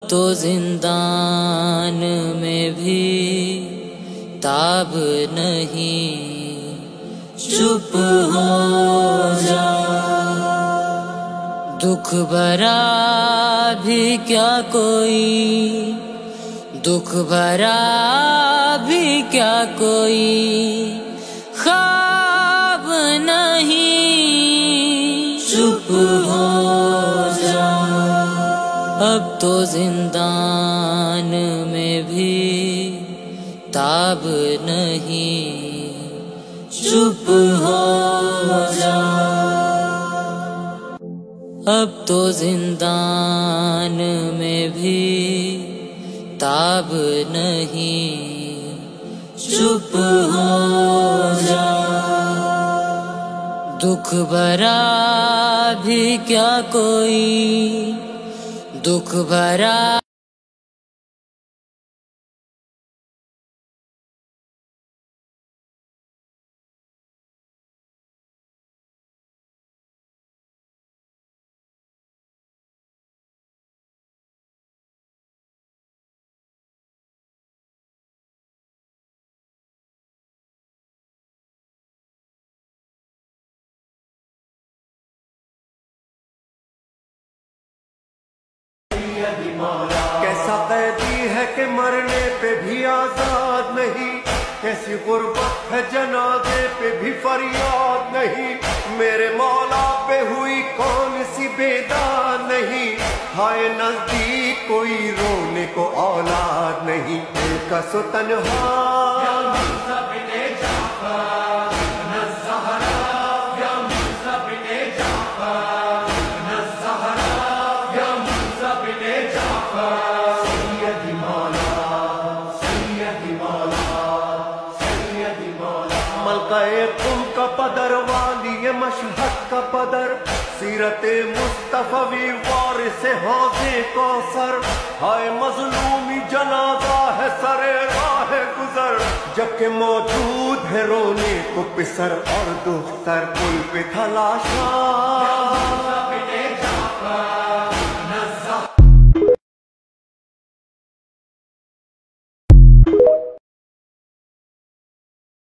तो जिंदान में भी ताब नहीं, चुप हो जा। दुख भरा भी क्या कोई, दुख भरा भी क्या कोई ख्वाब नहीं, चुप हो जा। अब तो जिंदान में भी ताब नहीं, चुप हो जा। अब तो जिंदान में भी ताब नहीं, चुप हो जा। दुख भरा भी क्या कोई, दुख भरा कैसा कैदी है कि मरने पे भी आजाद नहीं, कैसी गुर्बत है जनाजे पे भी फरियाद नहीं। मेरे मौला पे हुई कौन सी बेदाद नहीं, हाय नजदीक कोई रोने को औलाद नहीं। कसो तन्हा तुम का पदर वाली ये मशहद का पदर, सीरते मुस्तफवी वारिस हौज़े कौसर। हाय मजलूमी जनाजा है सरे राह गुजर, जबकि मौजूद है रोने को पिसर और दुख्तर पुल पे थलाशा।